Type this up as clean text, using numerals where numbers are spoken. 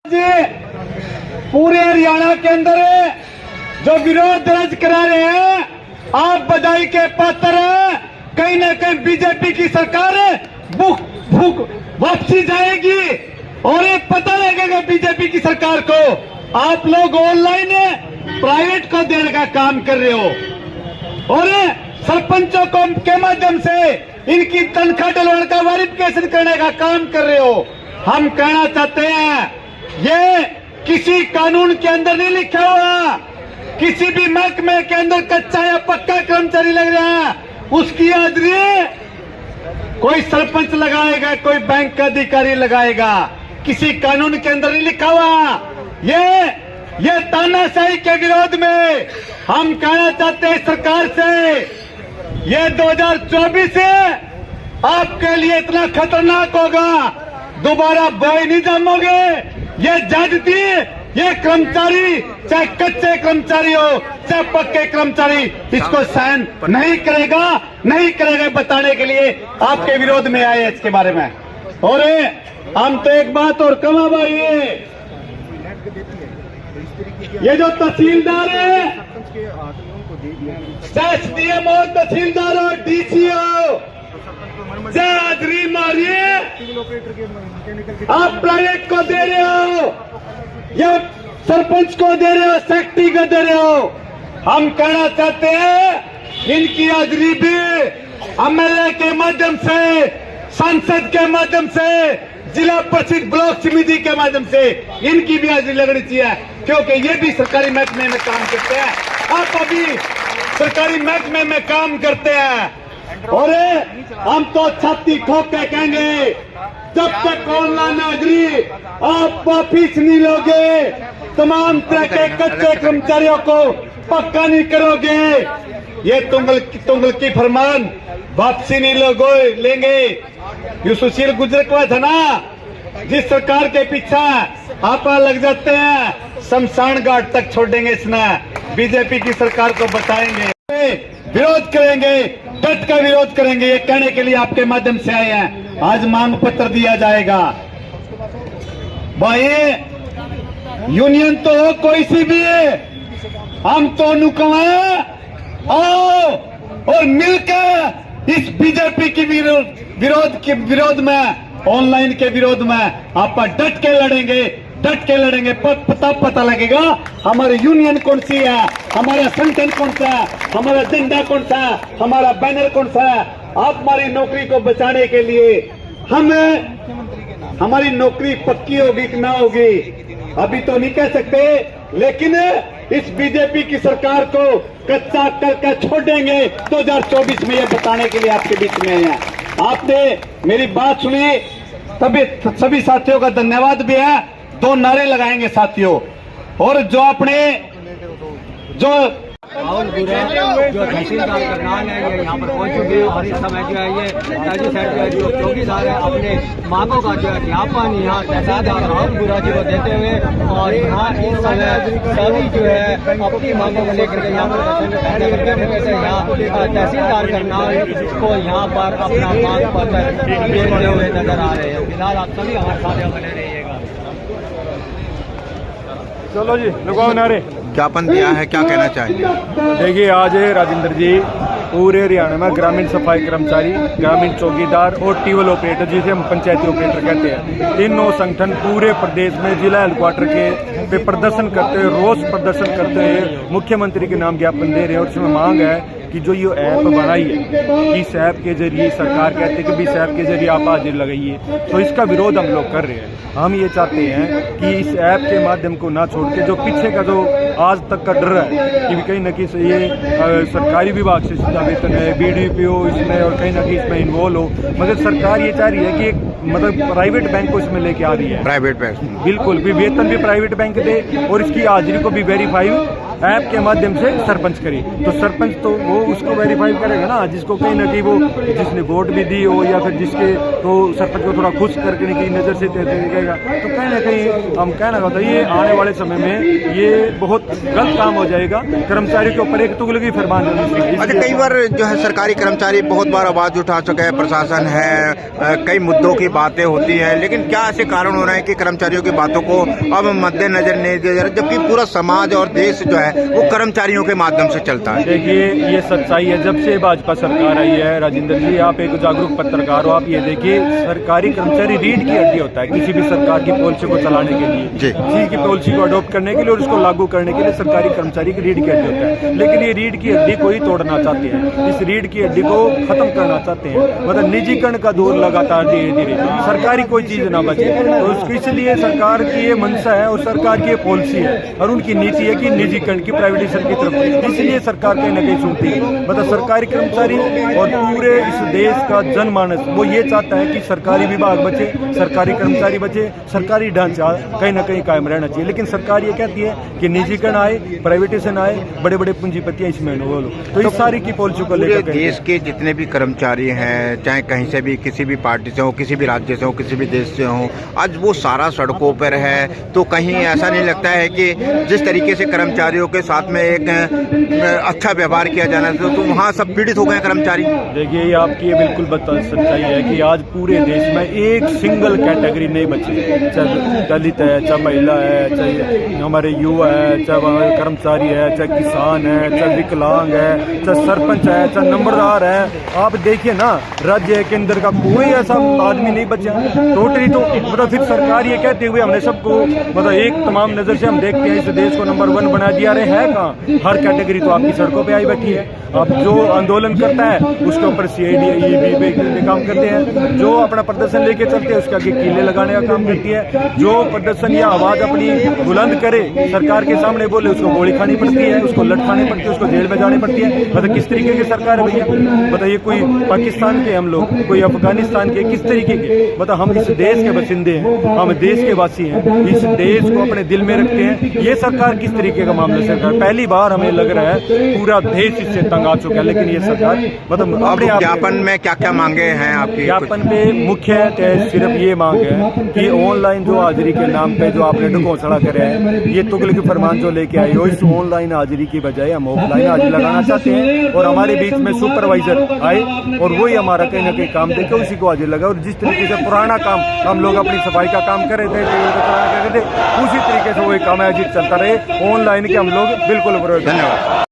पूरे हरियाणा के अंदर जो विरोध दर्ज करा रहे हैं, आप बधाई के पात्र हैं। कहीं ना कहीं बीजेपी की सरकार भूख वापसी जाएगी और ये पता लगेगा बीजेपी की सरकार को। आप लोग ऑनलाइन प्राइवेट को देने का काम कर रहे हो और सरपंचों को के माध्यम से इनकी तनख्वाह डलवाने का वेरिफिकेशन करने का काम कर रहे हो। हम कहना चाहते हैं, ये किसी कानून के अंदर नहीं लिखा हुआ। किसी भी महकमे के अंदर कच्चा या पक्का कर्मचारी लग रहा है, उसकी हाजिरी कोई सरपंच लगाएगा, कोई बैंक का अधिकारी लगाएगा। किसी कानून के अंदर नहीं लिखा हुआ। ये तानाशाही के विरोध में हम कहना चाहते हैं सरकार से, ये 2024 आपके लिए इतना खतरनाक होगा, दोबारा बॉय नहीं जमोगे। ये ज्यादती, ये कर्मचारी चाहे कच्चे कर्मचारी हो चाहे पक्के कर्मचारी, इसको सहन नहीं करेगा बताने के लिए आपके विरोध में आए इसके बारे में। और हम तो एक बात और कहा भाई, ये जो तहसीलदार है, एसडीएम हो, तहसीलदार हो, डीसीओ, हाजिरी मारिए। आप प्राइवेट को दे रहे हो या सरपंच को दे रहे हो, सेक्रेटरी को दे रहे हो। हम कहना चाहते हैं इनकी हाजिरी भी एमएलए के माध्यम से, सांसद के माध्यम से, जिला परिषद ब्लॉक समिति के माध्यम से इनकी भी हाजिरी लगनी चाहिए, क्योंकि ये भी सरकारी महकमे में काम करते हैं। आप अभी सरकारी महकमे में काम करते हैं और हम तो छाती ठोक के कहेंगे, जब तक ऑनलाइन हाजिरी आप वापिस नहीं लोगे, तमाम तरह के कच्चे कर्मचारियों को पक्का नहीं करोगे, ये तुंगल की फरमान वापसी नहीं लेंगे। ये सुशील गुजर का था ना, जिस सरकार के पीछे आप लग जाते हैं, शमशान घाट तक छोड़ेंगे इसने। बीजेपी की सरकार को बताएंगे, विरोध करेंगे, डट का विरोध करेंगे। ये कहने के लिए आपके माध्यम से आए हैं। आज मांग पत्र दिया जाएगा। भाई यूनियन तो हो कोई सी भी है, हम तो नुकवा आओ और मिलकर इस बीजेपी की विरोध में, ऑनलाइन के विरोध में आप डट के लड़ेंगे। पता लगेगा हमारी यूनियन कौन सी है, हमारा संगठन कौन सा है, हमारा झंडा कौन सा है, हमारा बैनर कौन सा है। आप हमारी नौकरी को बचाने के लिए हमारी नौकरी पक्की होगी कि ना होगी अभी तो नहीं कह सकते, लेकिन इस बीजेपी की सरकार को कच्चा करके छोड़ेंगे 2024 में, ये बताने के लिए आपके बीच में है। आपने मेरी बात सुनी, तभी सभी साथियों का धन्यवाद भी है। 2 नारे लगाएंगे साथियों, और जो अपने जो तहसीलदार करनाल है, ये यहाँ पर पहुंच चुके हैं और इस समय जो है ये नेताजी साहब जो चौकीदार है अपने मांगों का जो है ज्ञापन यहाँ तहसीलदार राहुल गुरा जी को देते हुए, और यहाँ इस समय सभी जो है अपनी मांगों को लेकर के यहाँ पर यहाँ तहसीलदार करनाल को यहाँ पर अपना मांग पत्र देते हुए नजर आ रहे हैं। फिलहाल आप सभी हमारे साथ बने रहिएगा। चलो जी, लगाओ नारे। ज्ञापन दिया है, क्या कहना चाहेंगे? देखिए, आज राजेंद्र जी पूरे हरियाणा में ग्रामीण सफाई कर्मचारी, ग्रामीण चौकीदार और टीवल ऑपरेटर, जिसे हम पंचायती ऑपरेटर कहते हैं, तीनों संगठन पूरे प्रदेश में जिला हेडक्वार्टर के पे प्रदर्शन करते हुए, रोष प्रदर्शन करते हुए मुख्यमंत्री के नाम ज्ञापन दे रहे हैं। और इसमें मांग है कि जो ये ऐप बनाई है, इस ऐप के जरिए सरकार कहते हैं कि इस ऐप के जरिए आप हाजिरी लगाइए, तो इसका विरोध हम लोग कर रहे हैं। हम ये चाहते हैं कि इस ऐप के माध्यम को ना छोड़ के, जो पीछे का जो आज तक का डर है कि कहीं ना कहीं ये सरकारी विभाग से सीधा वेतन है, BDPO इसमें और कहीं ना कहीं इसमें इन्वॉल्व हो, मगर सरकार ये चाह रही है कि मतलब प्राइवेट बैंक को इसमें लेके आ रही है। प्राइवेट बैंक बिल्कुल भी वेतन भी प्राइवेट बैंक दे और इसकी हाजिरी को भी वेरीफाई ऐप के माध्यम से सरपंच करी, तो सरपंच तो वो उसको वेरीफाई करेगा ना, जिसको कहीं ना कहीं वो जिसने वोट भी दी हो या फिर जिसके तो सरपंच को थोड़ा खुश करने की नज़र से देखेगा। तो कहीं ना कहीं हम कहना चाहते हैं ये आने वाले समय में ये बहुत गलत काम हो जाएगा, कर्मचारी के ऊपर एक तुगलकी फरमान। अच्छा, कई बार जो है सरकारी कर्मचारी बहुत बार आवाज उठा चुके हैं, प्रशासन है, कई मुद्दों की बातें होती है, लेकिन क्या ऐसे कारण हो रहे हैं कि कर्मचारियों की बातों को अब मद्देनजर नहीं दिया जा रहा, जबकि पूरा समाज और देश जो है वो कर्मचारियों के माध्यम से चलता है? देखिए ये सच्चाई है, जब से भाजपा सरकार आई है राजेंद्र जी, आप एक जागरूक पत्रकार हो, आप ये देखिए सरकारी कर्मचारी रीढ़ की हड्डी होता है किसी भी सरकार की पॉलिसी को चलाने के लिए, किसी की पॉलिसी को अडॉप्ट करने के लिए और उसको लागू करने के लिए सरकारी कर्मचारी की रीढ़ की हड्डी होता है। लेकिन ये रीढ़ की हड्डी को ही तोड़ना चाहते हैं, इस रीढ़ की हड्डी को खत्म करना चाहते हैं, मतलब निजीकरण का दौर लगातार धीरे धीरे, सरकारी कोई चीज ना बचे, तो इसलिए सरकार की ये मंशा है और सरकार की ये पॉलिसी है और उनकी नीति है कि निजीकरण की, प्राइवेटाइजेशन की तरफ, इसलिए सरकार कहीं ना कहीं सुनती है। मतलब सरकारी कर्मचारी और पूरे इस देश का जनमानस वो ये चाहता है कि सरकारी विभाग बचे, सरकारी कर्मचारी बचे, सरकारी ढांचा कहीं ना कहीं कायम रहना चाहिए। लेकिन सरकार ये कहती है कि निजीकरण आए, प्राइवेटाइजेशन आए, बड़े बड़े पूंजीपतियां इसमें इन्वॉल्व हो, तो इस सारी की पॉलिसी को लेकर देश के जितने भी कर्मचारी हैं, चाहे कहीं से भी, किसी भी पार्टी से हो, किसी भी राज्य से हो, किसी भी देश से हो, आज वो सारा सड़कों पर है, तो कहीं ऐसा नहीं लगता है कि जिस तरीके से कर्मचारियों के साथ में एक अच्छा व्यवहार किया जाना चाहिए, तो वहाँ सब पीड़ित हो गए कर्मचारी? देखिए आपकी ये बिल्कुल सच्चाई है कि आज पूरे देश में एक सिंगल कैटेगरी नहीं बची, चाहे दलित है, चाहे महिला है, चाहे हमारे युवा है, चाहे हमारे कर्मचारी है, चाहे किसान है, चाहे विकलांग है, चाहे सरपंच है, चाहे नंबरदार है। आप देखिए ना, राज्य के अंदर का कोई ऐसा आदमी नहीं बचा टोटली। तो मतलब फिर सरकार ये कहते हुए हमने सबको मतलब एक तमाम नज़र से हम देखते हैं इस देश को नंबर 1 बना दिया। अरे है कहाँ, हर कैटेगरी तो आपकी सड़कों पे आई बैठी है। अब जो आंदोलन करता है उसके ऊपर CID काम करते हैं, जो अपना प्रदर्शन लेके चलते हैं उसके आगे कीले लगाने का काम करती है, जो प्रदर्शन या आवाज अपनी बुलंद करे सरकार के सामने बोले उसको गोली खानी पड़ती है, उसको लटकानी पड़ती है, उसको जेल में जानी पड़ती है। मतलब किस तरीके की सरकार है भैया? बताइए, कोई पाकिस्तान के हम लोग, कोई अफगानिस्तान के, किस तरीके के? मतलब हम इस देश के बसिंदे हैं, हम देश के वासी हैं, इस देश को अपने दिल में रखते हैं। ये सरकार किस तरीके का मामला सरकार? पहली बार हमें लग रहा है पूरा देश इससे तंग आ चुका है। लेकिन ये सरकार मतलब अपने ज्ञापन में क्या क्या मांगे हैं आपकी? ज्ञापन पे मुख्य सिर्फ ये मांग है कि ऑनलाइन जो हाजिरी के नाम पे जो आपने घोषणा करे हैं, ये तुगलकी फरमान जो लेके आए हो, इस ऑनलाइन हाजिरी की बजाय हम ऑफलाइन हाजिरी लगाना चाहते हैं और हमारे बीच में सुपरवाइजर आए और वही हमारा कहीं ना कहीं काम देके उसी को हाजिर लगा। और जिस तरीके से पुराना काम हम लोग अपनी सफाई का काम कर रहे थे, उसी तरीके से वही काम हाजिर चलता रहे। ऑनलाइन के हम लोग बिल्कुल विरोध। धन्यवाद।